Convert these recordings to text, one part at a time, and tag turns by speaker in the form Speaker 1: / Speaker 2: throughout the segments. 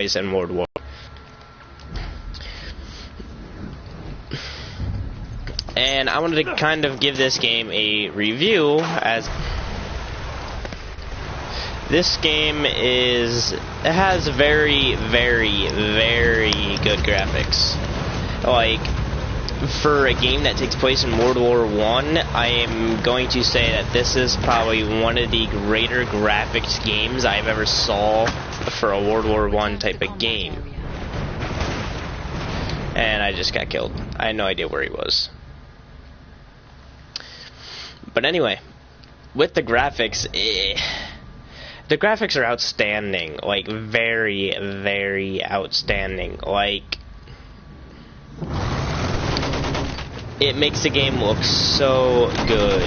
Speaker 1: place in World War. And I wanted to kind of give this game a review, as this game has very, very, very good graphics. Like, for a game that takes place in World War I, I am going to say that this is probably one of the greater graphics games I've ever saw for a World War I type of game. And I just got killed. I had no idea where he was. But anyway, with the graphics, the graphics are outstanding. Like, very, very outstanding. Like, it makes the game look so good.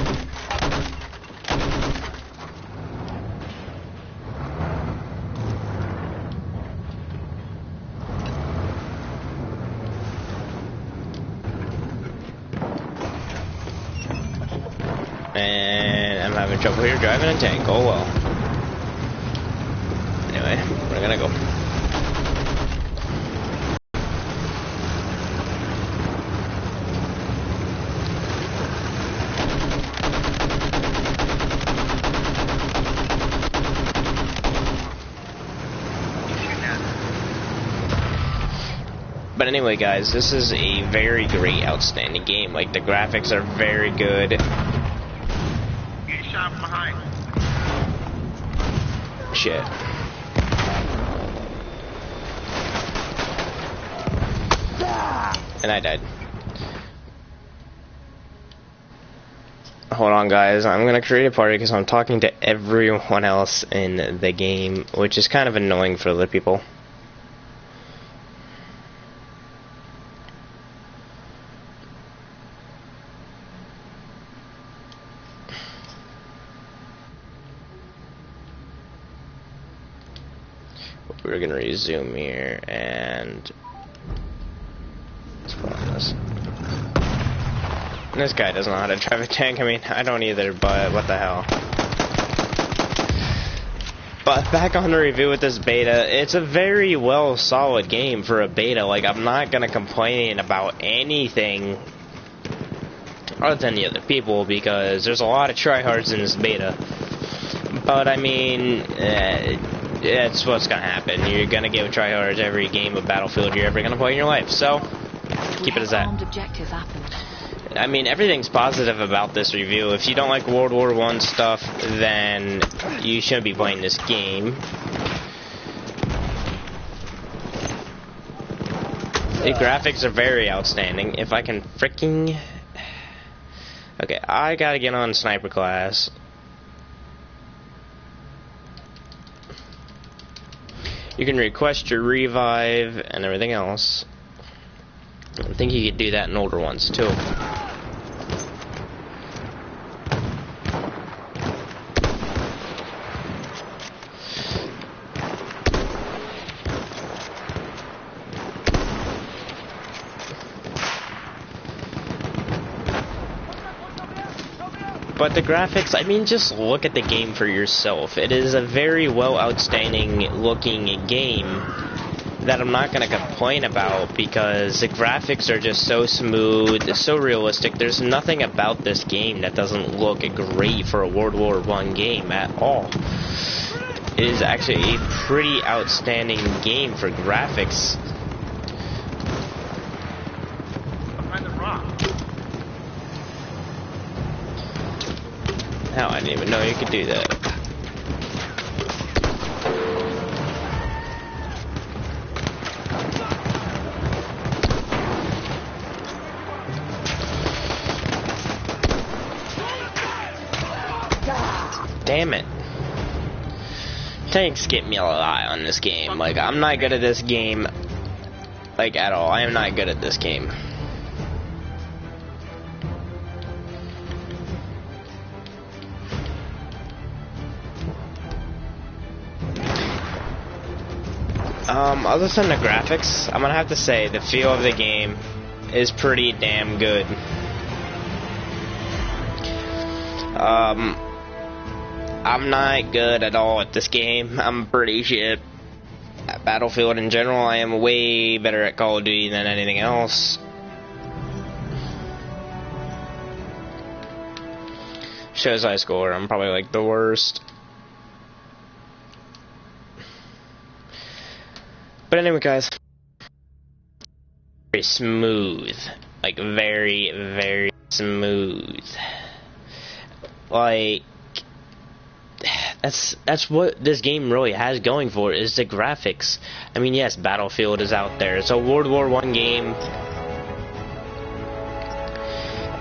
Speaker 1: And I'm having trouble here driving a tank. Oh well. Anyway, we're gonna go. But anyway, guys, this is a very great, outstanding game. Like, the graphics are very good.
Speaker 2: Get shot from behind.
Speaker 1: Shit. And I died. Hold on, guys. I'm gonna create a party because I'm talking to everyone else in the game, which is kind of annoying for other people. We're gonna resume here and let's put on this. This guy doesn't know how to drive a tank. I mean, I don't either, but what the hell. But back on the review with this beta, it's a very well solid game for a beta. Like, I'm not gonna complain about anything other than the other people, because there's a lot of tryhards in this beta. But I mean, it's what's gonna happen. You're gonna get tryhards every game of Battlefield you're ever gonna play in your life. So keep it as that. I mean, everything's positive about this review. If you don't like World War I stuff, then you shouldn't be playing this game. The graphics are very outstanding. If I can freaking... Okay, I gotta get on sniper class. You can request your revive and everything else. I think you could do that in older ones too. But the graphics, I mean, just look at the game for yourself. It is a very well outstanding looking game that I'm not going to complain about, because the graphics are just so smooth, so realistic. There's nothing about this game that doesn't look great for a World War I game at all. It is actually a pretty outstanding game for graphics.
Speaker 2: Behind the rock.
Speaker 1: Hell, I didn't even know you could do that. Damn it. Tanks get me a lot on this game. Like, I'm not good at this game. Like, at all. I am not good at this game. Other than the graphics, I'm gonna have to say the feel of the game is pretty damn good. I'm not good at all at this game. I'm pretty shit. At Battlefield in general, I am way better at Call of Duty than anything else. Shows high score, I'm probably like the worst. But anyway, guys, very smooth, like very, very smooth. Like that's what this game really has going for, is the graphics. I mean, yes, Battlefield is out there. It's a World War I game.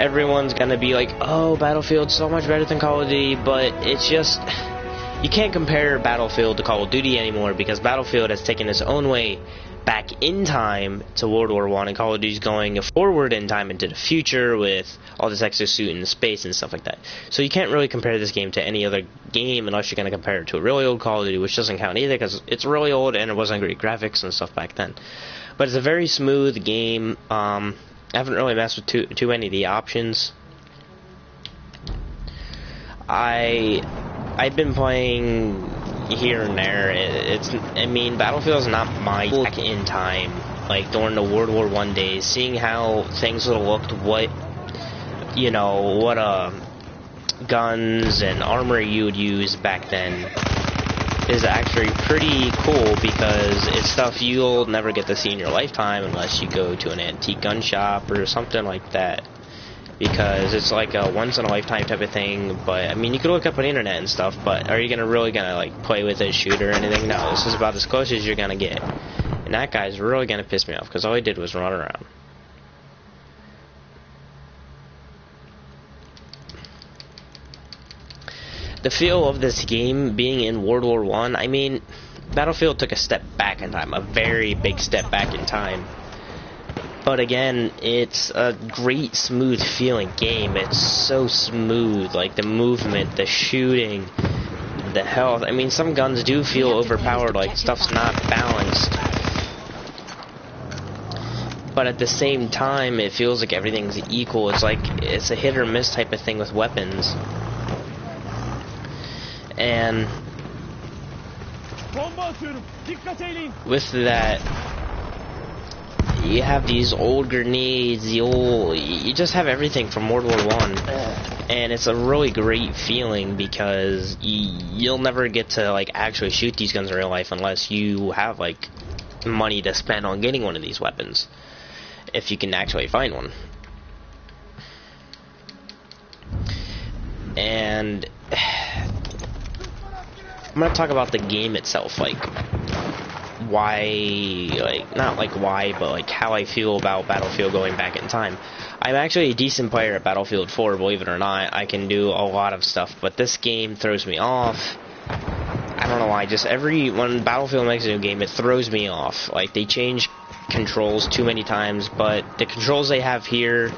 Speaker 1: Everyone's gonna be like, oh, Battlefield's so much better than Call of Duty, but it's just, you can't compare Battlefield to Call of Duty anymore, because Battlefield has taken its own way back in time to World War I, and Call of Duty's going forward in time into the future with all this exosuit in space and stuff like that. So you can't really compare this game to any other game unless you're going to compare it to a really old Call of Duty, which doesn't count either because it's really old and it wasn't great graphics and stuff back then. But it's a very smooth game. I haven't really messed with too many of the options. I've been playing here and there. I mean, Battlefield's not my back in time, like during the World War I days, seeing how things would have looked, what guns and armor you would use back then is actually pretty cool, because it's stuff you'll never get to see in your lifetime unless you go to an antique gun shop or something like that, because it's like a once-in-a-lifetime type of thing. But I mean, you could look up on the internet and stuff, but are you really gonna like play with it, shoot or anything? No, this is about as close as you're gonna get, and that guy's really gonna piss me off because all he did was run around. The feel of this game being in World War I mean, Battlefield took a step back in time, a very big step back in time. But again, it's a great, smooth feeling game. It's so smooth, like the movement, the shooting, the health. I mean, some guns do feel overpowered, like stuff's not balanced. But at the same time, it feels like everything's equal. It's like, it's a hit or miss type of thing with weapons. And with that, you have these old grenades, you just have everything from World War I, and it's a really great feeling because you'll never get to like actually shoot these guns in real life unless you have like money to spend on getting one of these weapons, if you can actually find one. And I'm gonna talk about the game itself, like why, like not like why, but like how I feel about Battlefield going back in time. I'm actually a decent player at Battlefield 4, believe it or not. I can do a lot of stuff, but this game throws me off. I don't know why. Just when Battlefield makes a new game, it throws me off. Like, they change controls too many times, but the controls they have here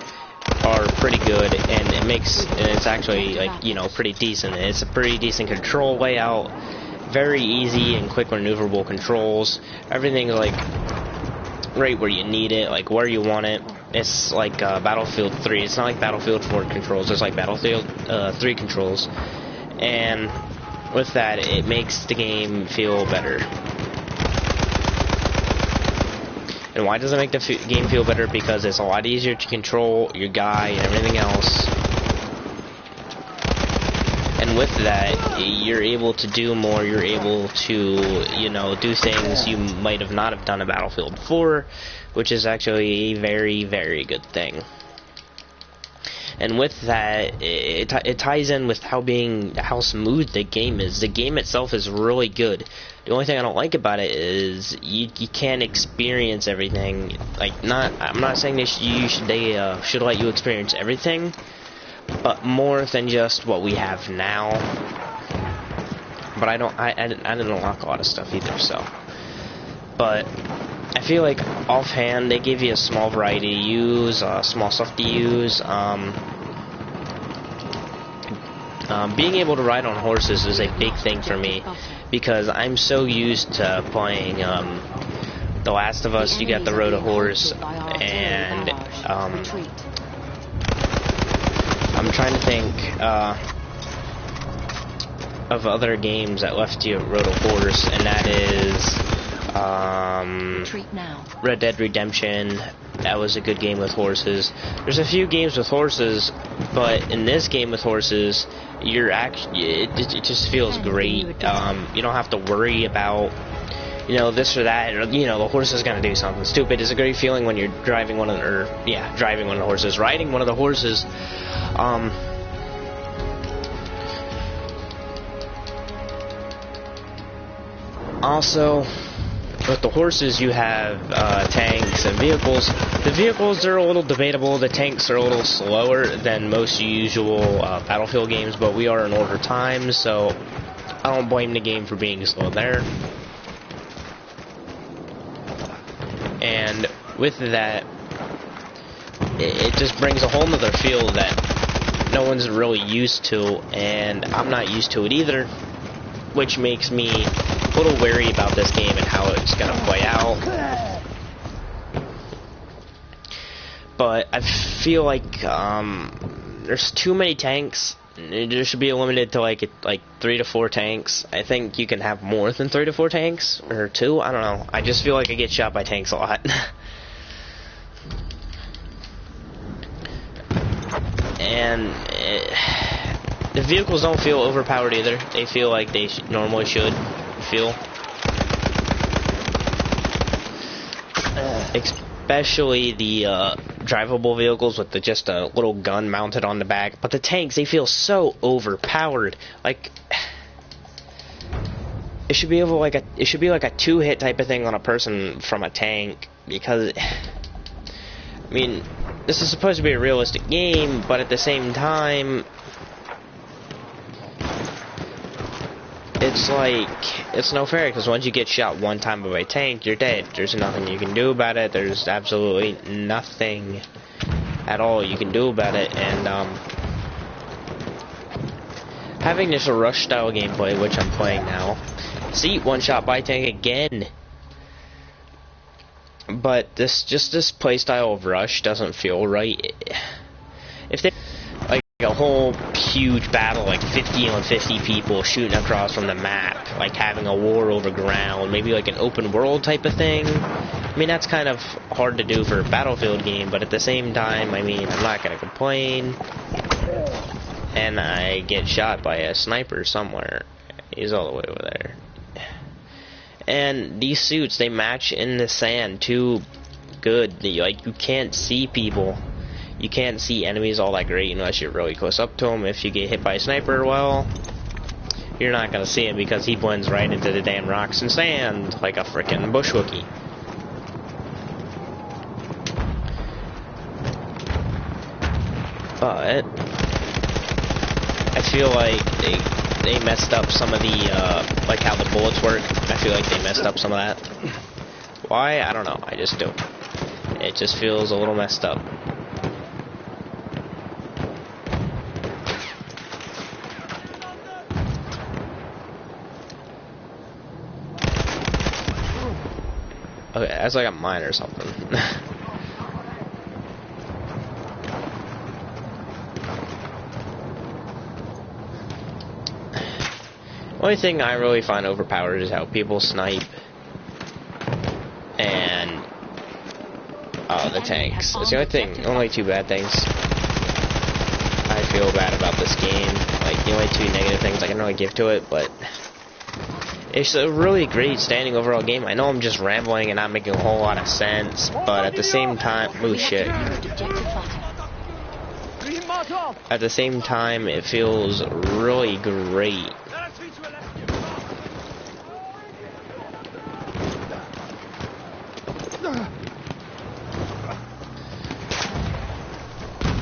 Speaker 1: are pretty good, and it's actually like, you know, pretty decent. It's a pretty decent control layout, very easy and quick maneuverable controls. Everything's like right where you need it, like where you want it. It's like Battlefield 3. It's not like Battlefield 4 controls. It's like Battlefield 3 controls, and with that, it makes the game feel better. And why does it make the game feel better? Because it's a lot easier to control your guy and everything else. And with that, you're able to do more. You're able to, you know, do things you might have not have done in Battlefield 4, which is actually a very, very good thing. And with that, it ties in with how smooth the game is. The game itself is really good. The only thing I don't like about it is you can't experience everything. Like, I'm not saying they should let you experience everything, but more than just what we have now. But I didn't unlock a lot of stuff either, so. But I feel like offhand they give you a small variety to use, small stuff to use. Being able to ride on horses is a big thing for me, because I'm so used to playing The Last of Us. You got the Road a Horse, and I'm trying to think of other games that left you Road a Horse, and that is
Speaker 3: Retreat now.
Speaker 1: Red Dead Redemption, that was a good game with horses. There's a few games with horses, but in this game with horses, you're actually it just feels great. You don't have to worry about, you know, this or that, or, you know, the horse is gonna do something stupid. It's a great feeling when you're driving one of the, driving one of the horses, riding one of the horses. Also, with the horses, you have tanks and vehicles. The vehicles are a little debatable. The tanks are a little slower than most usual Battlefield games, but we are in order times, so I don't blame the game for being slow there. And with that, it just brings a whole nother feel that no one's really used to, and I'm not used to it either, which makes me a little wary about this game and how it's gonna play out. But I feel like there's too many tanks. There should be limited to like 3 to 4 tanks. I think you can have more than 3 to 4 tanks, or 2. I don't know. I just feel like I get shot by tanks a lot. And the vehicles don't feel overpowered either. They feel like they normally should feel. Especially the drivable vehicles with just a little gun mounted on the back. But the tanks, they feel so overpowered. Like, it should be able like a 2-hit type of thing on a person from a tank, because I mean, this is supposed to be a realistic game, but at the same time, it's like, it's no fair, because once you get shot one time by a tank, you're dead. There's nothing you can do about it. There's absolutely nothing at all you can do about it. And having this rush style gameplay, which I'm playing now, see, one shot by tank again. But this playstyle of rush doesn't feel right. If they like a whole huge battle, like 50 on 50 people shooting across from the map, like having a war over ground, maybe like an open world type of thing. I mean, that's kind of hard to do for a Battlefield game, but at the same time, I mean, I'm not gonna complain. And I get shot by a sniper somewhere. He's all the way over there. And these suits, they match in the sand too good. Like, you can't see people. You can't see enemies all that great unless you're really close up to them. If you get hit by a sniper, well, you're not gonna see him because he blends right into the damn rocks and sand like a frickin' bushwookie. But I feel like they messed up some of the, like how the bullets work. I feel like they messed up some of that. Why? I don't know. I just do. It just feels a little messed up. Okay, that's like a mine or something. The only thing I really find overpowered is how people snipe and the tanks. It's the only thing, only 2 bad things I feel bad about this game. Like, the only 2 negative things I can really give to it, but it's a really great standing overall game. I know I'm just rambling and not making a whole lot of sense, but at the same time, oh shit. At the same time, it feels really great.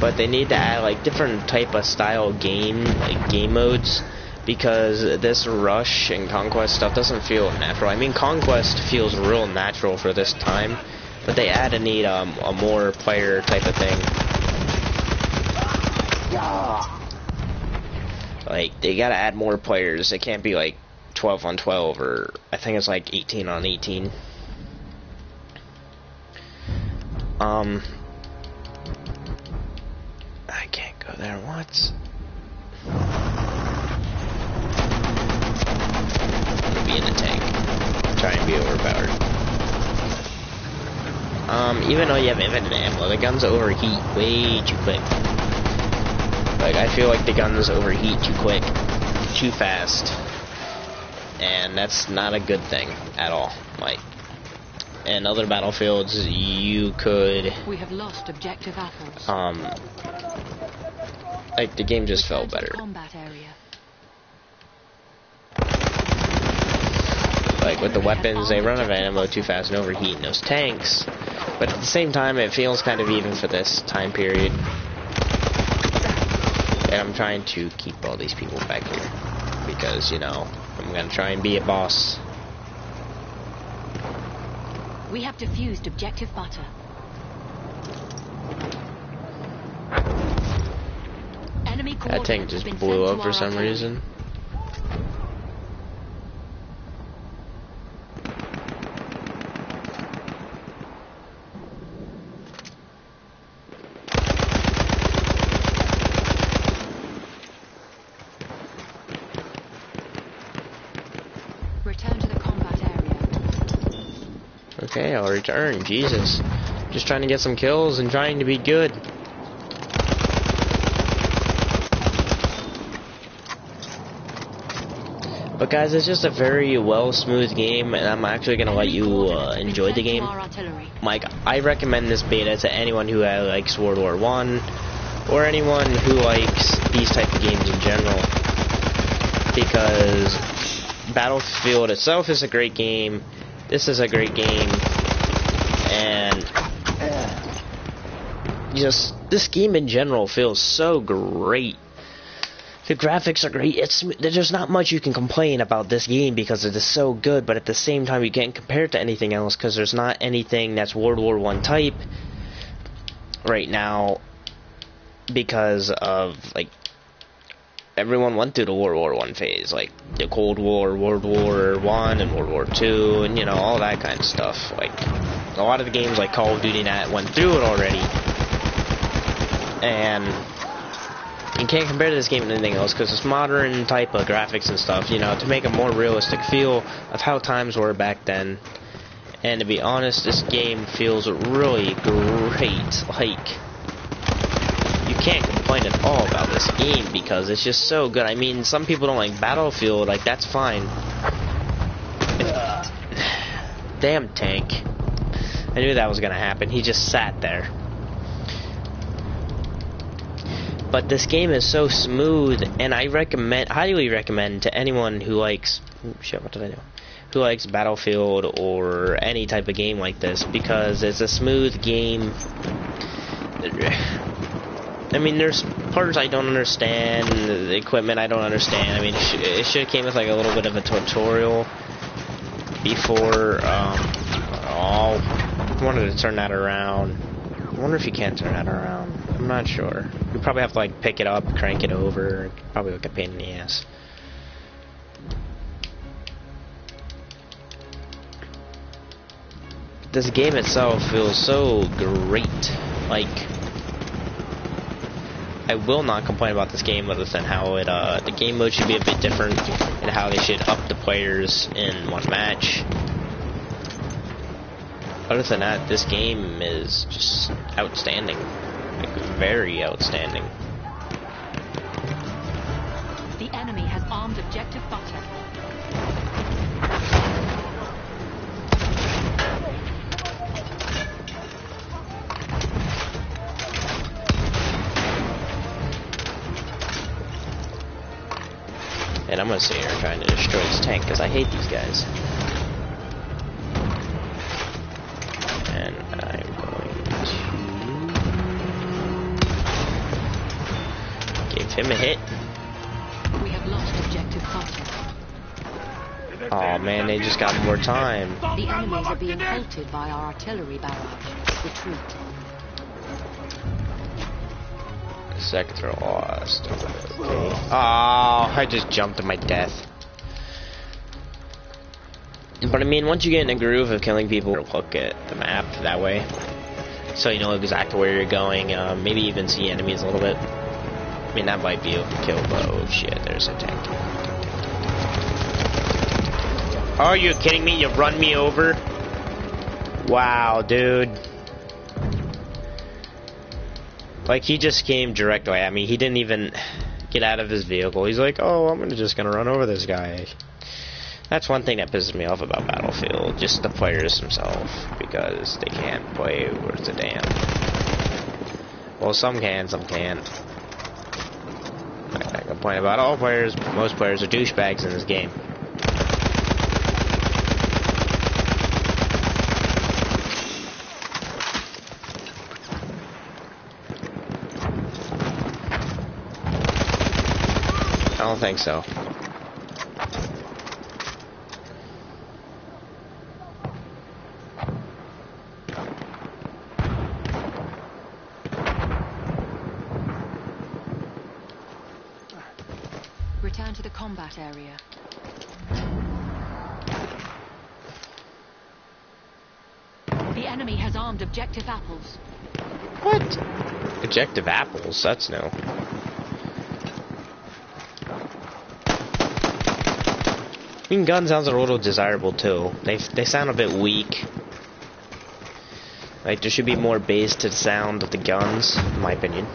Speaker 1: But they need to add like different type of style game, like game modes, because this rush and conquest stuff doesn't feel natural. I mean, conquest feels real natural for this time, but they need a more player type of thing. Like, they gotta add more players. It can't be like 12 on 12, or I think it's like 18 on 18. I can't go there once. I'm gonna be in the tank. Try to be overpowered. Even though you have infinite ammo, the guns overheat way too quick. Like, I feel like the guns overheat too quick, too fast. And that's not a good thing at all. Like, in other battlefields, you could...
Speaker 3: We have lost objective apples.
Speaker 1: Like, the game just felt better.
Speaker 3: Combat area.
Speaker 1: Like, with the weapons, they run out of ammo too fast and overheat in those tanks. But at the same time, it feels kind of even for this time period. And I'm trying to keep all these people back here. Because, you know, I'm gonna try and be a boss.
Speaker 3: We have defused objective butter. Enemy
Speaker 1: That tank just blew up for some reason.
Speaker 3: Return to the combat area.
Speaker 1: Okay, I'll return. Jesus. Just trying to get some kills and trying to be good. But guys, it's just a very smooth game, and I'm actually gonna let you enjoy the game. Like, I recommend this beta to anyone who likes World War I, or anyone who likes these type of games in general, because Battlefield itself is a great game. This is a great game, and just this game in general feels so great. The graphics are great. There's not much you can complain about this game because it is so good, but at the same time you can't compare it to anything else because there's not anything that's World War I type right now, because of, like, everyone went through the World War I phase, like the Cold War, World War I, and World War II, and, you know, all that kind of stuff. Like, a lot of the games like Call of Duty that went through it already, and you can't compare this game to anything else because it's modern type of graphics and stuff, you know, to make a more realistic feel of how times were back then. And to be honest, this game feels really great. Like, you can't complain at all about this game because it's just so good. I mean, some people don't like Battlefield, like, that's fine. Damn tank. I knew that was gonna happen. He just sat there. But this game is so smooth, and I highly recommend to anyone who likes, shit, what did I do? Who likes Battlefield or any type of game like this, because it's a smooth game. I mean, there's parts I don't understand, the equipment I don't understand. I mean, it should have came with like a little bit of a tutorial before. I wanted to turn that around. I wonder if you can turn that around. I'm not sure. You probably have to like pick it up, crank it over. Probably like a pain in the ass. This game itself feels so great. Like, I will not complain about this game other than how it the game mode should be a bit different and how they should up the players in one match. Other than that, this game is just outstanding. Like, very outstanding.
Speaker 3: The enemy has armed objective butter.
Speaker 1: And I'm gonna sit here trying to destroy this tank because I hate these guys. And I'm going to give him a hit.
Speaker 3: We have lost objective butter.
Speaker 1: Oh man, they just got more time.
Speaker 3: The enemies are being halted by our artillery barrage. Retreat.
Speaker 1: Sector lost. Okay. Oh, I just jumped to my death. But I mean, once you get in a groove of killing people, look at the map that way, so you know exactly where you're going. Maybe even see enemies a little bit. I mean, that might be a kill, but oh shit, there's a tank. Are you kidding me? You run me over? Wow, dude. Like, he just came directly at me. He didn't even get out of his vehicle. He's like, oh, I'm just gonna run over this guy. That's one thing that pisses me off about Battlefield. Just the players themselves. Because they can't play worth a damn. Well, some can, some can't. I complain about all players. Most players are douchebags in this game. I don't think so.
Speaker 3: Return to the combat area. The enemy has armed objective apples.
Speaker 1: What? Objective apples? That's new. I mean, gun sounds are a little desirable too. They sound a bit weak. Like, there should be more bass to the sound of the guns, in my opinion.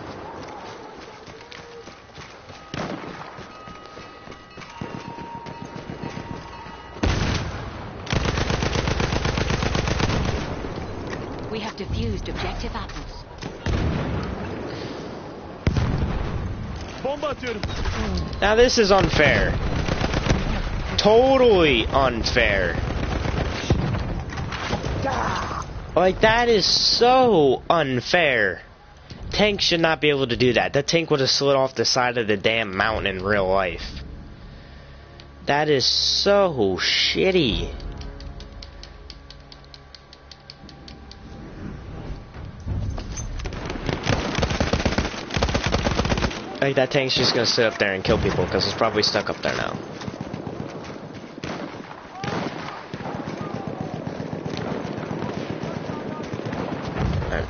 Speaker 3: We have defused objective apples.
Speaker 2: Bomba atıyorum.
Speaker 1: Now this is unfair. Totally unfair. Like, that is so unfair. Tanks should not be able to do that. That tank would have slid off the side of the damn mountain in real life. That is so shitty. Like, that tank's just gonna sit up there and kill people because it's probably stuck up there now.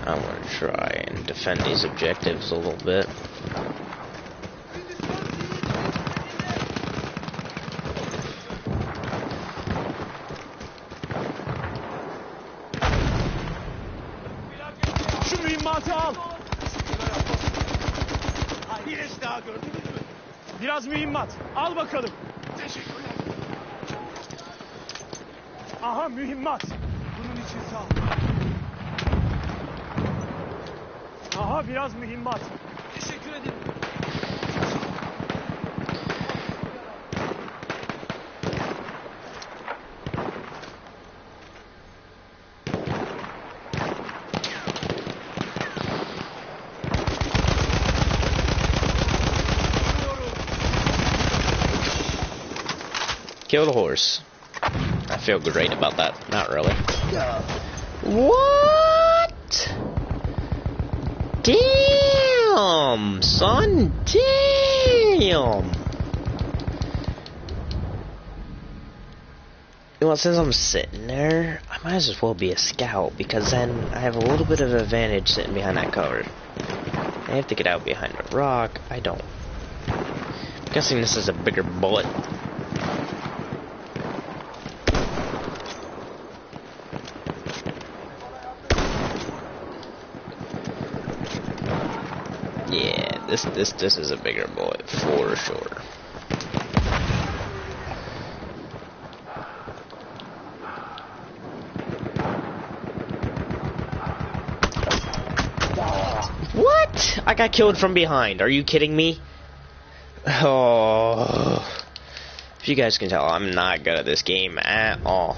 Speaker 1: I'm gonna try and defend these objectives a little bit.
Speaker 2: Şu mühimmatı al. Bir eş daha gördünüz mü? Biraz mühimmat. Al bakalım. Teşekkürler. Aha mühimmat. Bunun için sağ ol. Aha biraz mühimmat. Teşekkür ederim.
Speaker 1: Kill the horse. I feel great about that. Not really. What? Damn, son. Damn. Well, since I'm sitting there, I might as well be a scout, because then I have a little bit of advantage sitting behind that cover. I have to get out behind a rock. I don't. I'm guessing this is a bigger bullet. Yeah, this is a bigger bullet for sure. What? I got killed from behind. Are you kidding me? Oh. If you guys can tell, I'm not good at this game at all.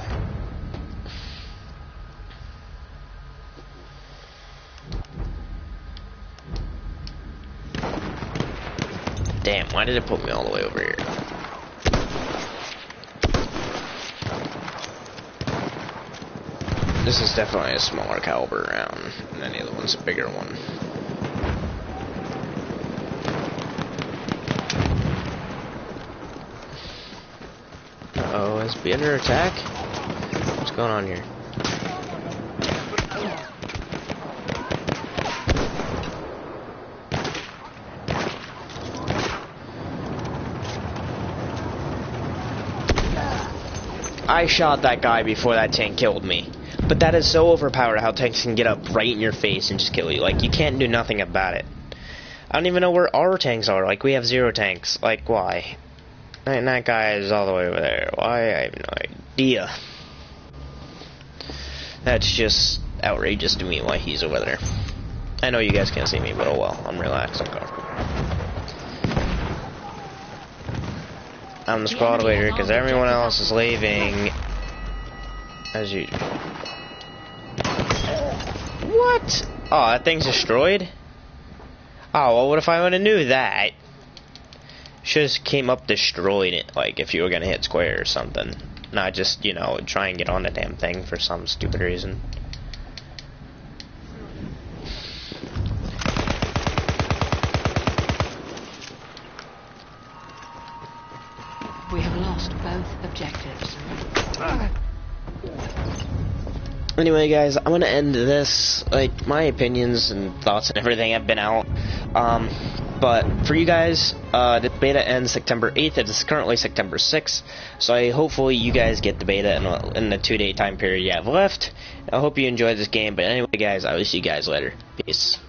Speaker 1: Damn, why did it put me all the way over here? This is definitely a smaller caliber round than any other one's a bigger one. Uh-oh, is B under attack? What's going on here? I shot that guy before that tank killed me. But that is so overpowered how tanks can get up right in your face and just kill you. Like, you can't do nothing about it. I don't even know where our tanks are. Like, we have 0 tanks. Like, why? And that guy is all the way over there. Why? I have no idea. That's just outrageous to me why he's over there. I know you guys can't see me, but oh well. I'm relaxed. I'm comfortable. I'm the squad leader because everyone else is leaving. As usual. What? Oh, that thing's destroyed? Oh, well, what if I would have knew that? Should've came up destroyed it, like, if you were gonna hit square or something. Not just, you know, try and get on the damn thing for some stupid reason.
Speaker 3: We have lost both objectives.
Speaker 1: Anyway, guys, I'm gonna end this. Like, my opinions and thoughts and everything have been out. But for you guys, the beta ends September 8th. It is currently September 6th. So hopefully you guys get the beta in the 2-day time period you have left. I hope you enjoyed this game. But anyway, guys, I will see you guys later. Peace.